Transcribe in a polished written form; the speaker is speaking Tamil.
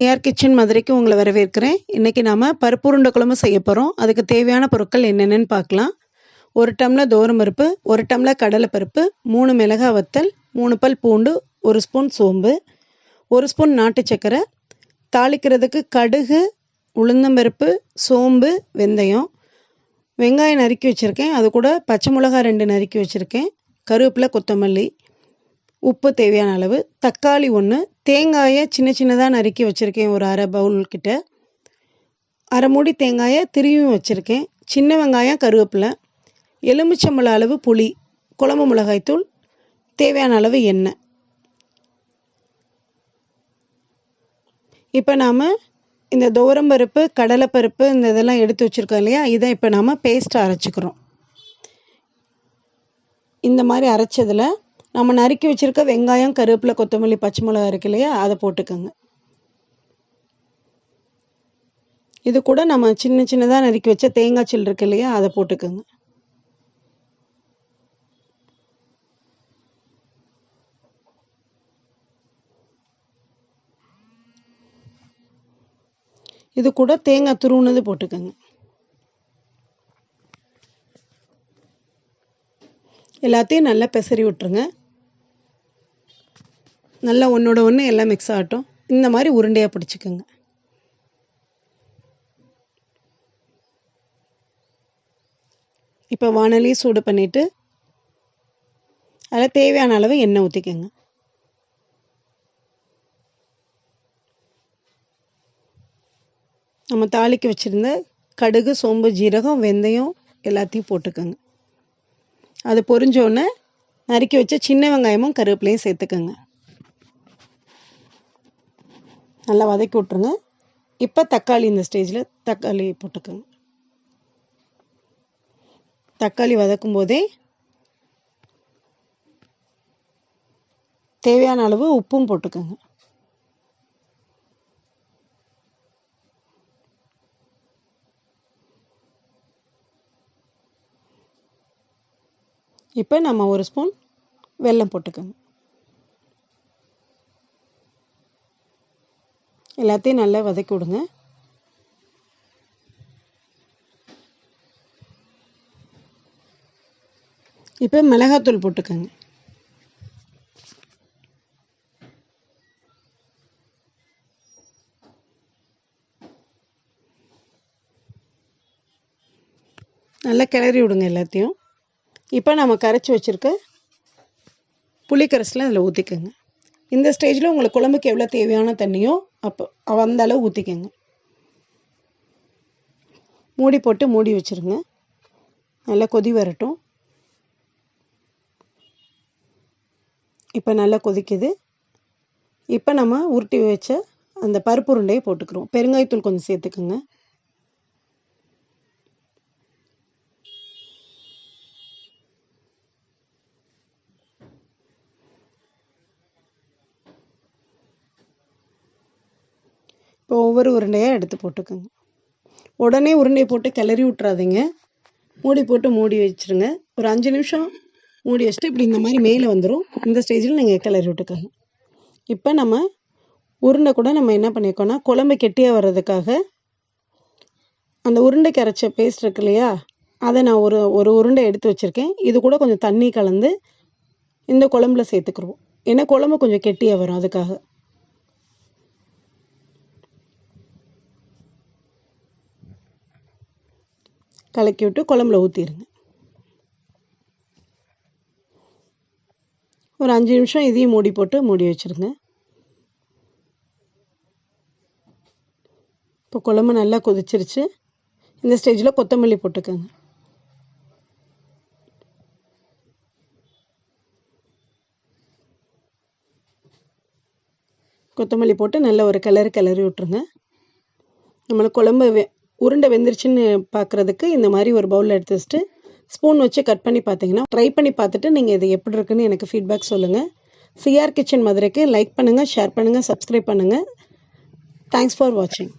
ஏஆர் கிச்சன் மதுரைக்கு உங்களை வரவேற்கிறேன். இன்றைக்கி நாம் பருப்பு உருண்டை குழம்பு செய்ய போகிறோம். அதுக்கு தேவையான பொருட்கள் என்னென்னு பார்க்கலாம். 1 டம்ளர் துவரம்பருப்பு, 1 டம்ளர் கடலைப்பருப்பு, 3 மிளகாய் வத்தல், 3 பல் பூண்டு, 1 ஸ்பூன் சோம்பு, 1 ஸ்பூன் நாட்டு சர்க்கரை, தாளிக்கிறதுக்கு கடுகு, உளுந்தம்பருப்பு, சோம்பு, வெந்தயம், வெங்காயம் நறுக்கி வச்சுருக்கேன். அது கூட பச்சை மிளகாய் 2 நறுக்கி வச்சுருக்கேன், கருவேப்பிலை, கொத்தமல்லி, உப்பு தேவையான அளவு, தக்காளி 1, தேங்காயை சின்ன சின்னதாக நறுக்கி வச்சுருக்கேன், ஒரு அரை பவுல் கிட்ட, அரை மூடி தேங்காயை திருவியும் வச்சுருக்கேன், சின்ன வெங்காயம், கருவேப்பிலை, எலுமிச்சம்பழ அளவு புளி, குழம்பு மிளகாய்த்தூள், தேவையான அளவு எண்ணெய். இப்போ நாம் இந்த துவரம்பருப்பு, கடலைப்பருப்பு, இந்த இதெல்லாம் எடுத்து வச்சுருக்கோம் இல்லையா, இதை இப்போ நாம் பேஸ்ட்டாக அரைச்சிக்கிறோம். இந்த மாதிரி அரைச்சதில் நம்ம நறுக்கி வச்சுருக்க வெங்காயம், கருவேப்பிலை, கொத்தமல்லி, பச்சை மிளகாய் இருக்கு இல்லையா, அதை போட்டுக்கோங்க. இது கூட நம்ம சின்ன சின்னதாக நறுக்கி வச்ச தேங்காய் சில் இருக்கு இல்லையா, அதை போட்டுக்கோங்க. இது கூட தேங்காய் துருவுனது போட்டுக்கோங்க. எல்லாத்தையும் நல்லா பெசரி விட்டுருங்க. நல்லா ஒன்றோட ஒன்று எல்லாம் மிக்ஸ் ஆகட்டும். இந்த மாதிரி உருண்டையாக பிடிச்சிக்கோங்க. இப்போ வானொலி சூடு பண்ணிவிட்டு அதில் தேவையான அளவு எண்ணெய் ஊற்றிக்கோங்க. நம்ம தாளிக்க வச்சுருந்த கடுகு, சோம்பு, ஜீரகம், வெந்தயம் எல்லாத்தையும் போட்டுக்கோங்க. அது பொரிஞ்சோடனே நறுக்கி வச்ச சின்ன வெங்காயமும் கருவேப்பிலையும் சேர்த்துக்கோங்க. நல்லா வதக்கி விட்ருங்க. இப்போ தக்காளி, இந்த ஸ்டேஜில் தக்காளி போட்டுக்கோங்க. தக்காளி வதக்கும் போதே தேவையான அளவு உப்பும் போட்டுக்கோங்க. இப்போ நம்ம 1 ஸ்பூன் வெல்லம் போட்டுக்கோங்க. எல்லாத்தையும் நல்லா வதக்கி விடுங்க. இப்போ மிளகாத்தூள் போட்டுக்கோங்க. நல்லா கிளறி விடுங்க எல்லாத்தையும். இப்போ நம்ம கரைச்சி வச்சுருக்க புளிக்கரைசலை அதில் ஊற்றிக்கோங்க. இந்த ஸ்டேஜில் உங்களுக்கு குழம்புக்கு எவ்வளோ தேவையான தண்ணியோ அப்போ அந்த அளவு ஊற்றிக்கோங்க. மூடி போட்டு மூடி வச்சுருங்க. நல்லா கொதி வரட்டும். இப்போ நல்லா கொதிக்குது. இப்போ நம்ம உருட்டி வச்ச அந்த பருப்பு உருண்டையை போட்டுக்கிறோம். பெருங்காயத்தூள் கொஞ்சம் சேர்த்துக்குங்க. இப்போ ஒவ்வொரு உருண்டையாக எடுத்து போட்டுக்கோங்க. உடனே உருண்டையை போட்டு கிளறி விட்றாதீங்க. மூடி போட்டு மூடி வச்சுருங்க. ஒரு 5 நிமிஷம் மூடி வச்சுட்டு இப்படி இந்த மாதிரி மேலே வந்துடும். இந்த ஸ்டேஜில் நீங்கள் கிளறி விட்டுக்கோங்க. இப்போ நம்ம உருண்டை கூட நம்ம என்ன பண்ணியிருக்கோன்னா, குழம்பு கெட்டியாக வர்றதுக்காக அந்த உருண்டைக்கு அரைச்ச பேஸ்ட் இருக்கு இல்லையா, அதை நான் ஒரு உருண்டை எடுத்து வச்சுருக்கேன். இது கூட கொஞ்சம் தண்ணி கலந்து இந்த குழம்புல சேர்த்துக்குருவோம். ஏன்னா குழம்பு கொஞ்சம் கெட்டியாக வரும், அதுக்காக. கலக்கி விட்டு குழம்புல ஊற்றிடுங்க. ஒரு 5 நிமிஷம் இதையும் மூடி போட்டு மூடி வச்சுருங்க. இப்போ குழம்பு நல்லா கொதிச்சிருச்சு. இந்த ஸ்டேஜில் கொத்தமல்லி போட்டுக்கோங்க. கொத்தமல்லி போட்டு நல்ல ஒரு கிளறி விட்டுருங்க. நம்மளுக்கு குழம்பு உருண்டை வெந்துருச்சுன்னு பார்க்குறதுக்கு இந்த மாதிரி ஒரு பவுலில் எடுத்து வச்சுட்டு ஸ்பூன் வச்சு கட் பண்ணி பார்த்தீங்கன்னா, ட்ரை பண்ணி பார்த்துட்டு நீங்கள் இது எப்படி இருக்குன்னு எனக்கு ஃபீட்பேக் சொல்லுங்கள். சிஆர் கிச்சன் மதுரைக்கு லைக் பண்ணுங்கள், ஷேர் பண்ணுங்கள், சப்ஸ்கிரைப் பண்ணுங்கள். தேங்க்ஸ் ஃபார் வாட்சிங்.